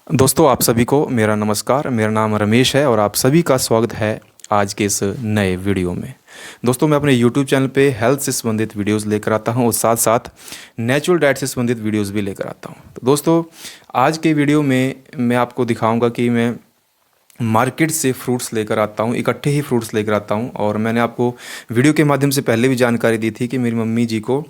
दोस्तों आप सभी को मेरा नमस्कार। मेरा नाम रमेश है और आप सभी का स्वागत है आज के इस नए वीडियो में। दोस्तों मैं अपने YouTube चैनल पे हेल्थ से संबंधित वीडियोस लेकर आता हूं और साथ साथ नेचुरल डाइट से संबंधित वीडियोस भी लेकर आता हूं। तो दोस्तों आज के वीडियो में मैं आपको दिखाऊंगा कि मैं मार्केट से फ्रूट्स लेकर आता हूं, इकट्ठे ही फ्रूट्स लेकर आता हूं। और मैंने आपको वीडियो के माध्यम से पहले भी जानकारी दी थी कि मेरी मम्मी जी को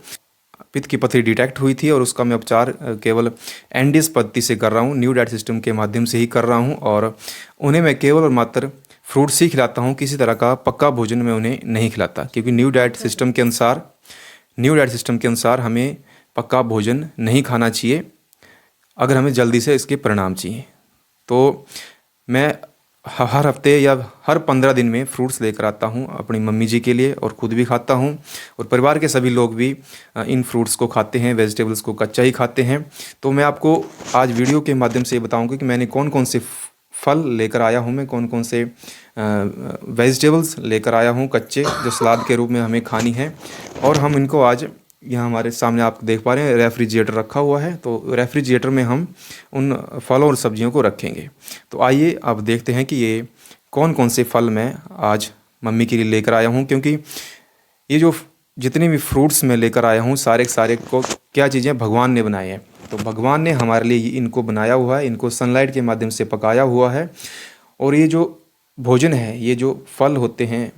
पित्त की पथरी डिटेक्ट हुई थी और उसका मैं उपचार केवल एनडीएस पद्धति से कर रहा हूँ, न्यू डाइट सिस्टम के माध्यम से ही कर रहा हूँ। और उन्हें मैं केवल और मात्र फ्रूट्स ही खिलाता हूँ, किसी तरह का पक्का भोजन मैं उन्हें नहीं खिलाता, क्योंकि न्यू डाइट सिस्टम के अनुसार हमें पक्का भोजन नहीं खाना चाहिए अगर हमें जल्दी से इसके परिणाम चाहिए। तो मैं हर हफ्ते या हर 15 दिन में फ्रूट्स लेकर आता हूँ अपनी मम्मी जी के लिए और ख़ुद भी खाता हूँ और परिवार के सभी लोग भी इन फ्रूट्स को खाते हैं, वेजिटेबल्स को कच्चा ही खाते हैं। तो मैं आपको आज वीडियो के माध्यम से बताऊँगा कि मैंने कौन कौन से फल लेकर आया हूँ, मैं कौन कौन से वेजिटेबल्स लेकर आया हूँ कच्चे, जो सलाद के रूप में हमें खानी है। और हम इनको आज यहाँ हमारे सामने आप देख पा रहे हैं रेफ्रिजरेटर रखा हुआ है, तो रेफ्रिजरेटर में हम उन फलों और सब्जियों को रखेंगे। तो आइए अब देखते हैं कि ये कौन कौन से फल मैं आज मम्मी के लिए लेकर आया हूँ, क्योंकि ये जो जितने भी फ्रूट्स मैं लेकर आया हूँ सारे सारे को क्या चीज़ें भगवान ने बनाए हैं। तो भगवान ने हमारे लिए इनको बनाया हुआ है, इनको सनलाइट के माध्यम से पकाया हुआ है। और ये जो भोजन है, ये जो फल होते हैं,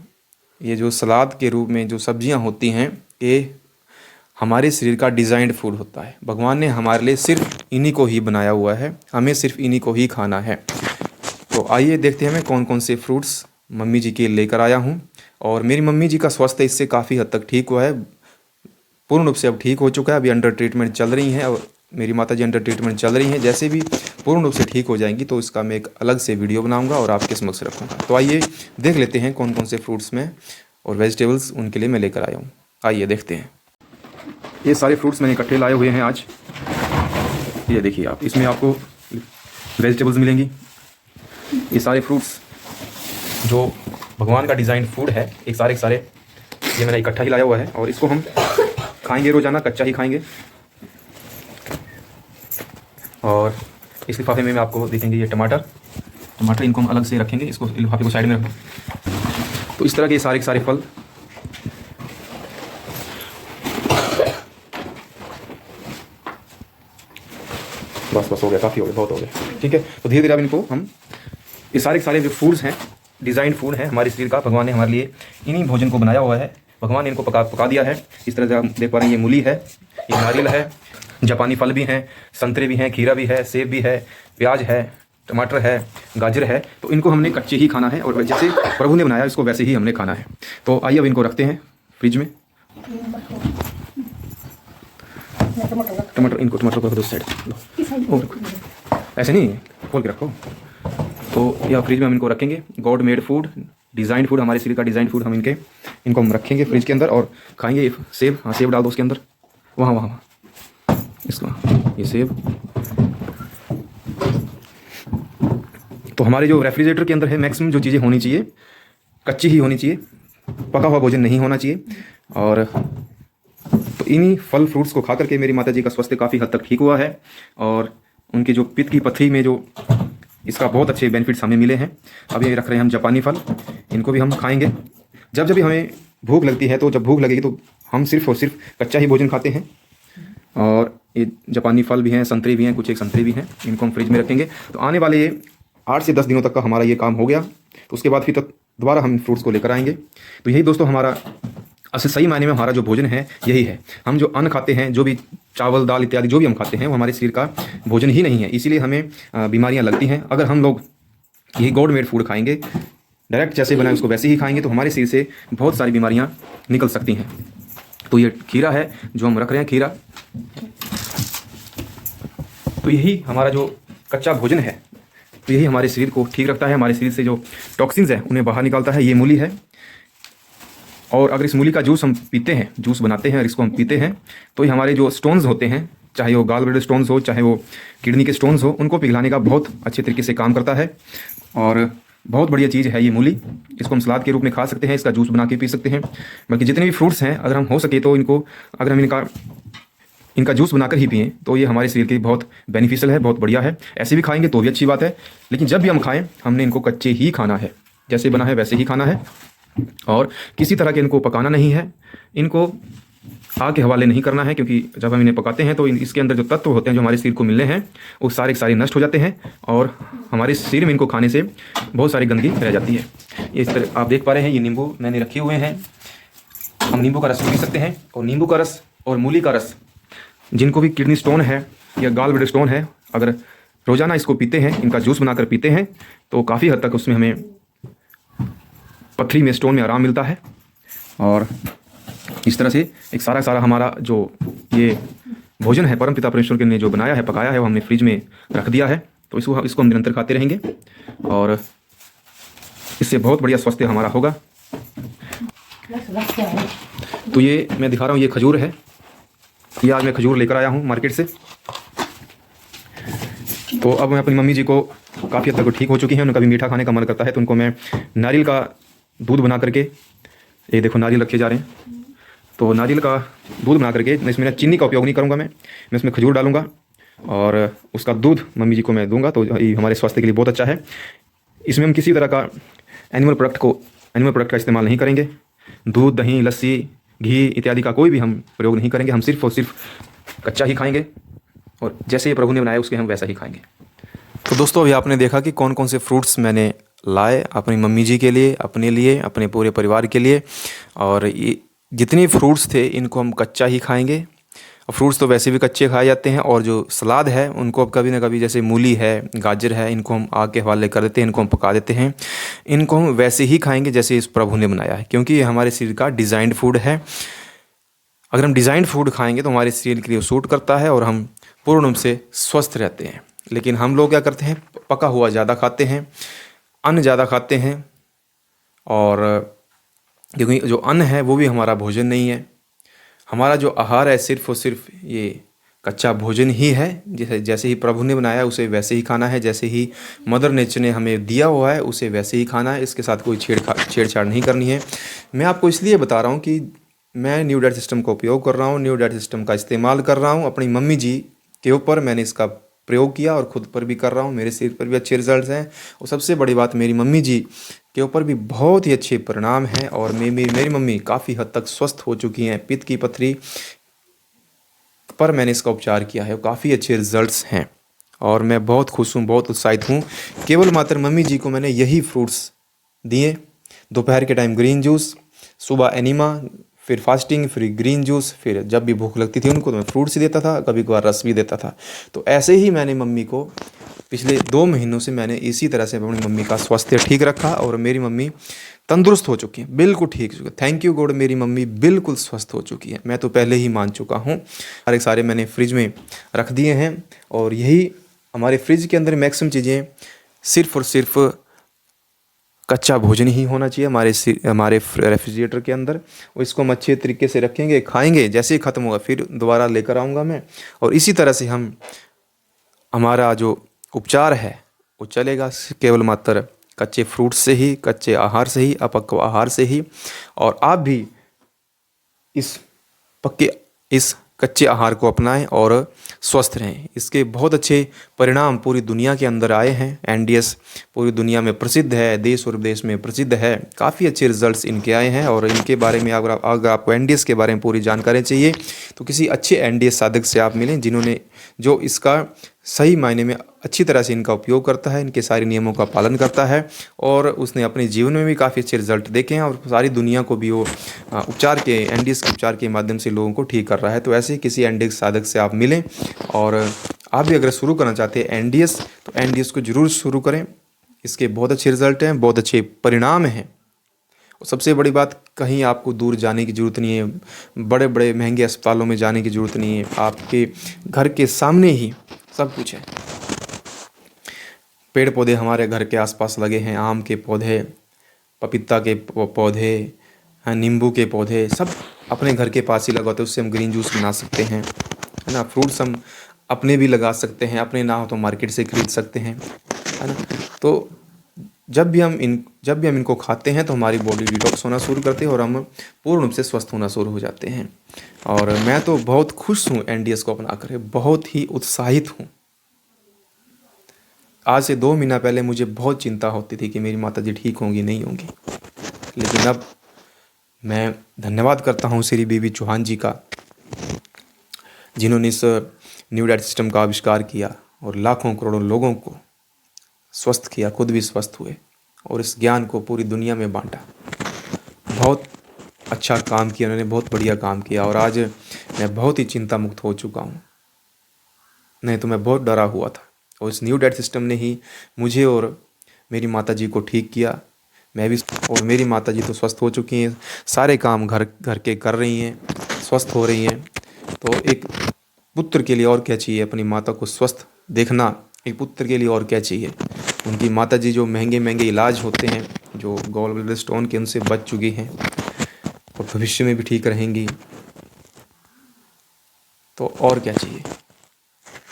ये जो सलाद के रूप में जो सब्जियाँ होती हैं, ये हमारे शरीर का डिज़ाइंड फूड होता है। भगवान ने हमारे लिए सिर्फ इन्हीं को ही बनाया हुआ है, हमें सिर्फ इन्हीं को ही खाना है। तो आइए देखते हैं मैं कौन कौन से फ्रूट्स मम्मी जी के लेकर आया हूँ। और मेरी मम्मी जी का स्वास्थ्य इससे काफ़ी हद तक ठीक हुआ है, पूर्ण रूप से अब ठीक हो चुका है। अभी अंडर ट्रीटमेंट चल रही हैं और मेरी माता जी अंडर ट्रीटमेंट चल रही हैं। जैसे भी पूर्ण रूप से ठीक हो जाएंगी तो इसका मैं एक अलग से वीडियो बनाऊँगा और आपके समक्ष रखूँगा। तो आइए देख लेते हैं कौन कौन से फ्रूट्स में और वेजिटेबल्स उनके लिए मैं लेकर आया हूँ। आइए देखते हैं। ये सारे फ्रूट्स मैंने इकट्ठे लाए हुए हैं आज। ये देखिए आप, इसमें आपको वेजिटेबल्स मिलेंगी। ये सारे फ्रूट्स जो भगवान का डिज़ाइन फूड है, एक सारे ये मैंने इकट्ठा ही लाया हुआ है और इसको हम खाएंगे रोज़ाना, कच्चा ही खाएंगे। और इस लिफाफे में आपको देखेंगे ये टमाटर इनको हम अलग से रखेंगे, इसको लिफाफे को साइड में रखो। तो इस तरह के सारे फल बस हो गया, काफ़ी हो गया, बहुत हो गया, ठीक है। तो धीरे धीरे अब इनको हम ये सारे जो फूड्स हैं, डिज़ाइन फूड है हमारे शरीर का, भगवान ने हमारे लिए इन्हीं भोजन को बनाया हुआ है। भगवान ने इनको पका दिया है। इस तरह से हम देख पा रहे हैं, ये मूली है, ये नारियल है, जापानी फल भी हैं, संतरे भी हैं, खीरा भी है, सेब भी है, प्याज है, टमाटर है, गाजर है। तो इनको हमने कच्चे ही खाना है और जैसे प्रभु ने बनाया इसको वैसे ही हमने खाना है। तो आइए अब इनको रखते हैं फ्रिज में। टमाटर को दो साइड ऐसे नहीं खोल के रखो। तो यह फ्रिज में हम इनको रखेंगे। God made food, design food, हमारे शरीर का डिज़ाइन फूड, हम इनको हम रखेंगे फ्रिज के अंदर और खाएंगे। सेब, हाँ सेब डाल दो उसके अंदर, वहाँ इसको, ये सेब। तो हमारे जो रेफ्रिजरेटर के अंदर है मैक्सिमम जो चीज़ें होनी चाहिए कच्ची ही होनी चाहिए, पका हुआ भोजन नहीं होना चाहिए। और तो इन्हीं फल फ्रूट्स को खा करके मेरी माता जी का स्वास्थ्य काफ़ी हद तक ठीक हुआ है और उनके जो पित्त की पथरी में जो इसका बहुत अच्छे बेनिफिट्स हमें मिले हैं। अब ये रख रहे हैं हम जापानी फल, इनको भी हम खाएंगे। जब भी हमें भूख लगती है, तो जब भूख लगेगी तो हम सिर्फ और सिर्फ कच्चा ही भोजन खाते हैं। और ये जापानी फल भी हैं, संतरे भी हैं, कुछ एक संतरे भी हैं, इनको हम फ्रिज में रखेंगे। तो आने वाले ये 8 से 10 दिनों तक का हमारा ये काम हो गया, तो उसके बाद फिर तक दोबारा हम फ्रूट्स को लेकर आएंगे। तो यही दोस्तों हमारा असली सही मायने में हमारा जो भोजन है यही है। हम जो अन्न खाते हैं, जो भी चावल दाल इत्यादि जो भी हम खाते हैं, वो हमारे शरीर का भोजन ही नहीं है, इसीलिए हमें बीमारियां लगती हैं। अगर हम लोग यही गॉड मेड फूड खाएंगे, डायरेक्ट जैसे बनाए उसको वैसे ही खाएंगे, तो हमारे शरीर से बहुत सारी बीमारियां निकल सकती हैं। तो ये खीरा है जो हम रख रहे हैं, खीरा। तो यही हमारा जो कच्चा भोजन है, तो यही हमारे शरीर को ठीक रखता है, हमारे शरीर से जो टॉक्सिन्स हैं उन्हें बाहर निकालता है। ये मूली है और अगर इस मूली का जूस हम पीते हैं, जूस बनाते हैं और इसको हम पीते हैं, तो ये हमारे जो स्टोन्स होते हैं, चाहे वो गाल ब्लैडर स्टोन्स हो, चाहे वो किडनी के स्टोन्स हो, उनको पिघलाने का बहुत अच्छे तरीके से काम करता है। और बहुत बढ़िया चीज़ है ये मूली। इसको हम सलाद के रूप में खा सकते हैं, इसका जूस बना के पी सकते हैं। बल्कि जितने भी फ्रूट्स हैं, अगर हम हो सके तो इनको, अगर हम इनका इनका जूस बनाकर ही पिएं तो ये हमारे शरीर के लिए बहुत बेनिफिशियल है, बहुत बढ़िया है। ऐसे भी खाएंगे तो भी अच्छी बात है, लेकिन जब भी हम खाएं हमने इनको कच्चे ही खाना है, जैसे बना है वैसे ही खाना है, और किसी तरह के इनको पकाना नहीं है। इनको आग के हवाले नहीं करना है, क्योंकि जब हम इन्हें पकाते हैं तो इसके अंदर जो तत्व होते हैं जो हमारे शरीर को मिलने हैं वो सारे के सारे नष्ट हो जाते हैं, और हमारे शरीर में इनको खाने से बहुत सारी गंदगी रह जाती है। ये इस तरह आप देख पा रहे हैं, ये नींबू मैंने रखे हुए हैं। हम नींबू का रस पी सकते हैं, और नींबू का रस और मूली का रस, जिनको भी किडनी स्टोन है या गाल ब्लैडर स्टोन है, अगर रोज़ाना इसको पीते हैं, इनका जूस बनाकर पीते हैं, तो काफ़ी हद तक उसमें हमें पथरी में, स्टोन में आराम मिलता है। और इस तरह से एक सारा हमारा जो ये भोजन है परमपिता परमेश्वर के ने जो बनाया है, पकाया है, वो हमने फ्रिज में रख दिया है, तो इसको हम निरंतर खाते रहेंगे, और इससे बहुत बढ़िया स्वास्थ्य हमारा होगा। तो ये मैं दिखा रहा हूँ, ये खजूर है। ये आज मैं खजूर लेकर आया हूँ मार्केट से। तो अब मैं अपनी मम्मी जी को काफ़ी हद तक ठीक हो चुकी हैं, उनका भी मीठा खाने का मन करता है, तो उनको मैं नारियल का दूध बना करके, ये देखो नारियल रखे जा रहे हैं, तो नारियल का दूध बना करके, इसमें चीनी का उपयोग नहीं करूँगा, मैं इसमें खजूर डालूंगा और उसका दूध मम्मी जी को मैं दूंगा, तो ये हमारे स्वास्थ्य के लिए बहुत अच्छा है। इसमें हम किसी तरह का एनिमल प्रोडक्ट का इस्तेमाल नहीं करेंगे। दूध, दही, लस्सी, घी इत्यादि का कोई भी हम प्रयोग नहीं करेंगे। हम सिर्फ और सिर्फ कच्चा ही खाएंगे, और जैसे ये प्रभु ने बनाया उसके हम वैसा ही खाएंगे। तो दोस्तों, अभी आपने देखा कि कौन कौन से फ्रूट्स मैंने लाए अपनी मम्मी जी के लिए, अपने लिए, अपने पूरे परिवार के लिए। और ये जितने फ्रूट्स थे इनको हम कच्चा ही खाएंगे। और फ्रूट्स तो वैसे भी कच्चे खाए जाते हैं, और जो सलाद है उनको अब कभी ना कभी, जैसे मूली है, गाजर है, इनको हम आग के हवाले कर देते हैं, इनको हम पका देते हैं। इनको हम वैसे ही खाएंगे जैसे इस प्रभु ने बनाया है, क्योंकि ये हमारे शरीर का डिज़ाइंड फूड है। अगर हम डिज़ाइंड फूड खाएंगे तो हमारे शरीर के लिए सूट करता है और हम पूर्ण रूप से स्वस्थ रहते हैं। लेकिन हम लोग क्या करते हैं, पका हुआ ज़्यादा खाते हैं, अन्न ज़्यादा खाते हैं, और क्योंकि जो अन्न है वो भी हमारा भोजन नहीं है। हमारा जो आहार है सिर्फ और सिर्फ ये कच्चा भोजन ही है। जैसे ही प्रभु ने बनाया उसे वैसे ही खाना है, जैसे ही मदर नेचर ने हमें दिया हुआ है उसे वैसे ही खाना है। इसके साथ कोई छेड़छाड़ नहीं करनी है। मैं आपको इसलिए बता रहा हूँ कि मैं न्यू डाइट सिस्टम का उपयोग कर रहा हूँ, न्यू डाइट सिस्टम का इस्तेमाल कर रहा हूँ। अपनी मम्मी जी के ऊपर मैंने इसका प्रयोग किया और ख़ुद पर भी कर रहा हूँ, मेरे शरीर पर भी अच्छे रिजल्ट्स हैं। और सबसे बड़ी बात, मेरी मम्मी जी के ऊपर भी बहुत ही अच्छे परिणाम हैं, और मेरी मम्मी काफ़ी हद तक स्वस्थ हो चुकी हैं। पित्त की पथरी पर मैंने इसका उपचार किया है, काफ़ी अच्छे रिजल्ट्स हैं, और मैं बहुत खुश हूँ, बहुत उत्साहित हूँ। केवल मात्र मम्मी जी को मैंने यही फ्रूट्स दिए। दोपहर के टाइम ग्रीन जूस, सुबह एनिमा, फिर फास्टिंग, फिर ग्रीन जूस, फिर जब भी भूख लगती थी उनको तो मैं फ्रूट्स देता था, कभी कभार रस भी देता था। तो ऐसे ही मैंने मम्मी को पिछले 2 महीनों से मैंने इसी तरह से अपनी मम्मी का स्वास्थ्य ठीक रखा, और मेरी मम्मी तंदुरुस्त हो चुकी है, बिल्कुल ठीक हो चुकी है। थैंक यू गॉड, मेरी मम्मी बिल्कुल स्वस्थ हो चुकी है। मैं तो पहले ही मान चुका हूँ। सारे मैंने फ्रिज में रख दिए हैं, और यही हमारे फ्रिज के अंदर मैक्सिमम चीज़ें सिर्फ और सिर्फ कच्चा भोजन ही होना चाहिए हमारे रेफ्रिजरेटर के अंदर। और इसको हम अच्छे तरीके से रखेंगे, खाएंगे, जैसे ही ख़त्म होगा फिर दोबारा लेकर आऊँगा मैं। और इसी तरह से हमारा जो उपचार है वो चलेगा, केवल मात्र कच्चे फ्रूट से ही, कच्चे आहार से ही, अपक्व आहार से ही। और आप भी इस कच्चे आहार को अपनाएं और स्वस्थ रहें। इसके बहुत अच्छे परिणाम पूरी दुनिया के अंदर आए हैं। एनडीएस पूरी दुनिया में प्रसिद्ध है, देश और विदेश में प्रसिद्ध है। काफ़ी अच्छे रिजल्ट्स इनके आए हैं, और इनके बारे में अगर आपको एनडीएस के बारे में पूरी जानकारी चाहिए तो किसी अच्छे एनडीएस साधक से आप मिलें, जो इसका सही मायने में अच्छी तरह से इनका उपयोग करता है, इनके सारे नियमों का पालन करता है, और उसने अपने जीवन में भी काफ़ी अच्छे रिजल्ट देखे हैं, और सारी दुनिया को भी वो एनडीएस के उपचार के माध्यम से लोगों को ठीक कर रहा है। तो ऐसे ही किसी एनडीएस साधक से आप मिलें, और आप भी अगर शुरू करना चाहते हैं एनडीएस, तो एनडीएस को ज़रूर शुरू करें। इसके बहुत अच्छे रिजल्ट हैं, बहुत अच्छे परिणाम हैं। और सबसे बड़ी बात, कहीं आपको दूर जाने की ज़रूरत नहीं है, बड़े बड़े महंगे अस्पतालों में जाने की ज़रूरत नहीं है। आपके घर के सामने ही सब कुछ है। पेड़ पौधे हमारे घर के आसपास लगे हैं, आम के पौधे, पपीता के पौधे, नींबू के पौधे, सब अपने घर के पास ही लगाते हैं। उससे हम ग्रीन जूस बना सकते हैं, है ना। फ्रूट्स हम अपने भी लगा सकते हैं, अपने ना हो तो मार्केट से खरीद सकते हैं, है ना। तो जब भी हम इनको खाते हैं तो हमारी बॉडी डिटॉक्स होना शुरू करती है और हम पूर्ण रूप से स्वस्थ होना शुरू हो जाते हैं। और मैं तो बहुत खुश हूँ एनडीएस को अपना कर, बहुत ही उत्साहित हूँ। आज से 2 महीना पहले मुझे बहुत चिंता होती थी कि मेरी माताजी ठीक होंगी नहीं होंगी, लेकिन अब मैं धन्यवाद करता हूँ श्री बीबी चौहान जी का, जिन्होंने इस न्यू डाइट सिस्टम का आविष्कार किया और लाखों करोड़ों लोगों को स्वस्थ किया, खुद भी स्वस्थ हुए और इस ज्ञान को पूरी दुनिया में बांटा। बहुत अच्छा काम किया उन्होंने, बहुत बढ़िया काम किया और आज मैं बहुत ही चिंता मुक्त हो चुका हूँ। नहीं तो मैं बहुत डरा हुआ था और इस न्यू डाइट सिस्टम ने ही मुझे और मेरी माताजी को ठीक किया। मैं भी, और मेरी माताजी तो स्वस्थ हो चुकी हैं, सारे काम घर के कर रही हैं, स्वस्थ हो रही हैं। तो एक पुत्र के लिए और क्या चाहिए, अपनी माता को स्वस्थ देखना एक पुत्र के लिए और क्या चाहिए। उनकी माताजी जो महंगे महंगे इलाज होते हैं, जो गॉल ब्लैडर स्टोन के, उनसे बच चुकी हैं और भविष्य में भी ठीक रहेंगी, तो और क्या चाहिए।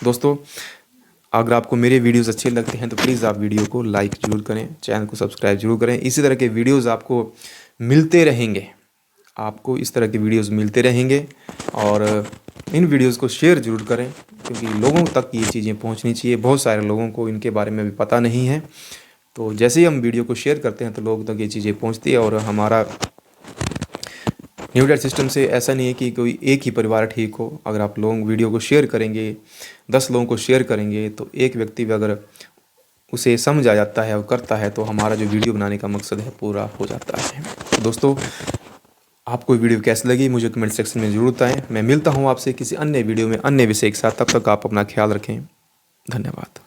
दोस्तों, अगर आपको मेरे वीडियोस अच्छे लगते हैं तो प्लीज़ आप वीडियो को लाइक ज़रूर करें, चैनल को सब्सक्राइब ज़रूर करें। इसी तरह के वीडियोस आपको मिलते रहेंगे, आपको इस तरह के वीडियोस मिलते रहेंगे और इन वीडियोस को शेयर ज़रूर करें, क्योंकि लोगों तक ये चीज़ें पहुंचनी चाहिए। बहुत सारे लोगों को इनके बारे में भी पता नहीं है, तो जैसे ही हम वीडियो को शेयर करते हैं तो लोगों तक ये चीज़ें पहुँचती है। और हमारा न्यू डाइट सिस्टम से ऐसा नहीं है कि कोई एक ही परिवार ठीक हो। अगर आप लोग वीडियो को शेयर करेंगे, 10 लोगों को शेयर करेंगे, तो एक व्यक्ति भी अगर उसे समझ आ जाता है और करता है तो हमारा जो वीडियो बनाने का मकसद है पूरा हो जाता है। दोस्तों, आपको वीडियो कैसी लगी मुझे कमेंट सेक्शन में ज़रूर बताएं। मैं मिलता हूं आपसे किसी अन्य वीडियो में अन्य विषय के साथ। तब तक आप अपना ख्याल रखें। धन्यवाद।